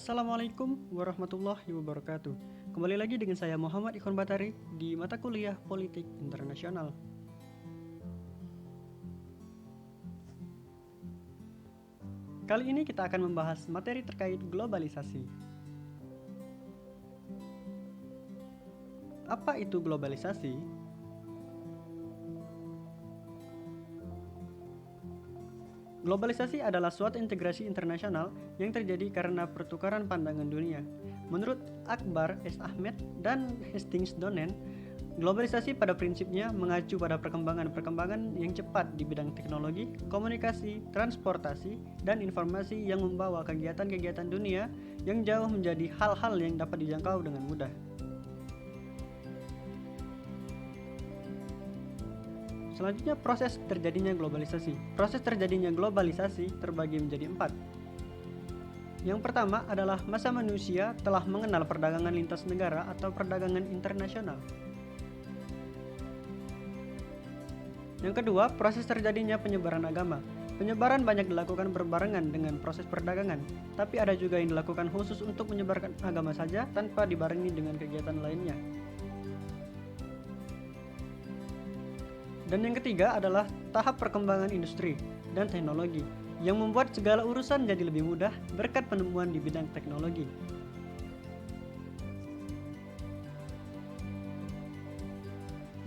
Assalamualaikum warahmatullahi wabarakatuh. Kembali lagi dengan saya Muhammad Ikhwan Batari di mata kuliah Politik Internasional. Kali ini kita akan membahas materi terkait globalisasi. Apa itu globalisasi? Globalisasi adalah suatu integrasi internasional yang terjadi karena pertukaran pandangan dunia. Menurut Akbar S. Ahmed dan Hastings Donen, globalisasi pada prinsipnya mengacu pada perkembangan-perkembangan yang cepat di bidang teknologi, komunikasi, transportasi, dan informasi yang membawa kegiatan-kegiatan dunia yang jauh menjadi hal-hal yang dapat dijangkau dengan mudah. Selanjutnya, proses terjadinya globalisasi. Proses terjadinya globalisasi terbagi menjadi 4. Yang pertama adalah masa manusia telah mengenal perdagangan lintas negara atau perdagangan internasional. Yang kedua, proses terjadinya penyebaran agama. Penyebaran banyak dilakukan berbarengan dengan proses perdagangan, tapi ada juga yang dilakukan khusus untuk menyebarkan agama saja tanpa dibarengi dengan kegiatan lainnya. Dan yang ketiga adalah tahap perkembangan industri dan teknologi yang membuat segala urusan jadi lebih mudah berkat penemuan di bidang teknologi.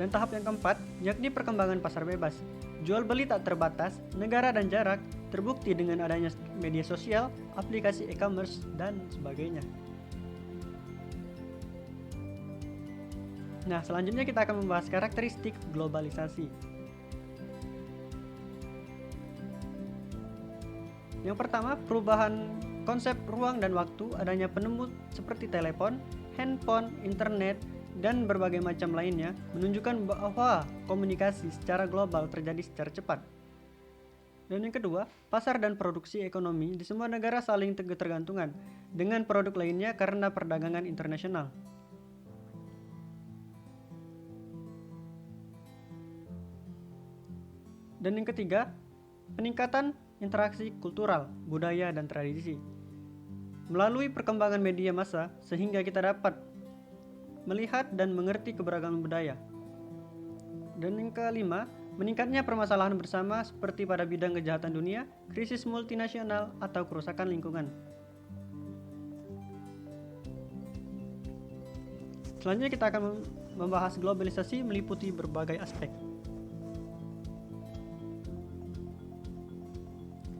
Dan tahap yang keempat, yakni perkembangan pasar bebas. Jual beli tak terbatas, negara dan jarak, terbukti dengan adanya media sosial, aplikasi e-commerce, dan sebagainya. Nah, selanjutnya kita akan membahas karakteristik globalisasi. Yang pertama, perubahan konsep ruang dan waktu, adanya penemu seperti telepon, handphone, internet, dan berbagai macam lainnya menunjukkan bahwa komunikasi secara global terjadi secara cepat. Dan yang kedua, pasar dan produksi ekonomi di semua negara saling tergantungan dengan produk lainnya karena perdagangan internasional. Dan yang ketiga, peningkatan interaksi kultural, budaya, dan tradisi. Melalui perkembangan media massa, sehingga kita dapat melihat dan mengerti keberagaman budaya. Dan yang kelima, meningkatnya permasalahan bersama seperti pada bidang kejahatan dunia, krisis multinasional, atau kerusakan lingkungan. Selanjutnya kita akan membahas globalisasi meliputi berbagai aspek.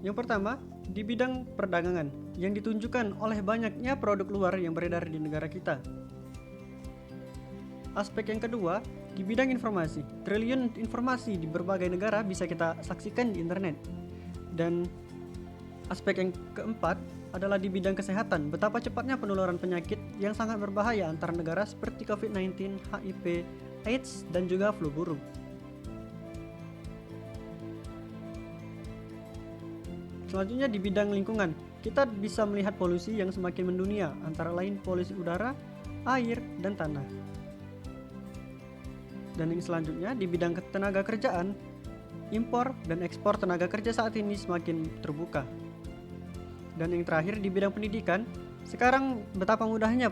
Yang pertama, di bidang perdagangan yang ditunjukkan oleh banyaknya produk luar yang beredar di negara kita. Aspek yang kedua, di bidang informasi. Triliun informasi di berbagai negara bisa kita saksikan di internet. Dan aspek yang keempat adalah di bidang kesehatan. Betapa cepatnya penularan penyakit yang sangat berbahaya antar negara seperti COVID-19, HIV, AIDS, dan juga flu burung. Selanjutnya di bidang lingkungan, kita bisa melihat polusi yang semakin mendunia, antara lain polusi udara, air, dan tanah. Dan yang selanjutnya di bidang tenaga kerjaan, impor dan ekspor tenaga kerja saat ini semakin terbuka. Dan yang terakhir di bidang pendidikan, sekarang betapa mudahnya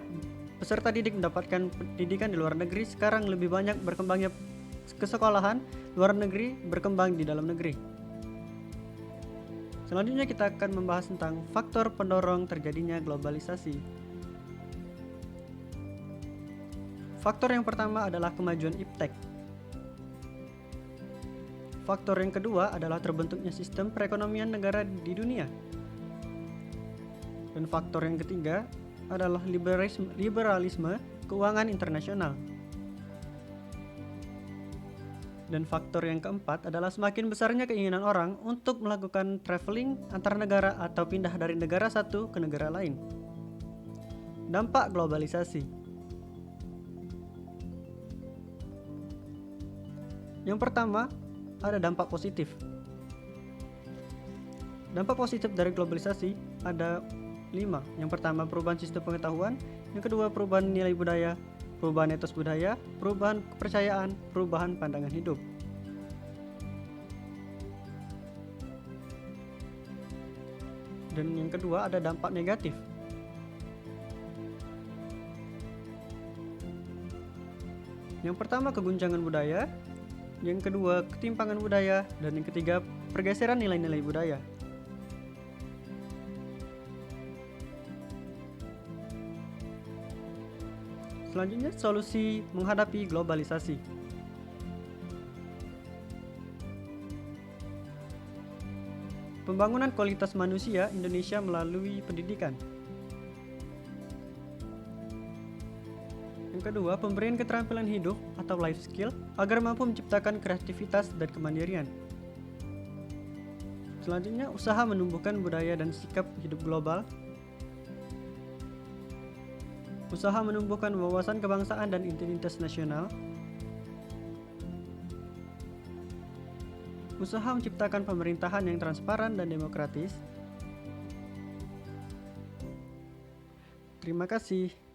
peserta didik mendapatkan pendidikan di luar negeri. Sekarang lebih banyak berkembangnya kesekolahan luar negeri berkembang di dalam negeri. Selanjutnya kita akan membahas tentang faktor pendorong terjadinya globalisasi. Faktor yang pertama adalah kemajuan iptek. Faktor yang kedua adalah terbentuknya sistem perekonomian negara di dunia. Dan faktor yang ketiga adalah liberalisme keuangan internasional. Dan faktor yang keempat adalah semakin besarnya keinginan orang untuk melakukan traveling antar negara atau pindah dari negara satu ke negara lain. Dampak globalisasi. Yang pertama, ada dampak positif. Dampak positif dari globalisasi ada 5. Yang pertama, perubahan sistem pengetahuan. Yang kedua, perubahan nilai budaya, perubahan etos budaya, perubahan kepercayaan, perubahan pandangan hidup. Dan yang kedua ada dampak negatif. Yang pertama, keguncangan budaya. Yang kedua, ketimpangan budaya. Dan yang ketiga, pergeseran nilai-nilai budaya. Selanjutnya, solusi menghadapi globalisasi. Pembangunan kualitas manusia Indonesia melalui pendidikan. Yang kedua, pemberian keterampilan hidup atau life skill agar mampu menciptakan kreativitas dan kemandirian. Selanjutnya, usaha menumbuhkan budaya dan sikap hidup global. Usaha menumbuhkan wawasan kebangsaan dan identitas nasional. Usaha menciptakan pemerintahan yang transparan dan demokratis. Terima kasih.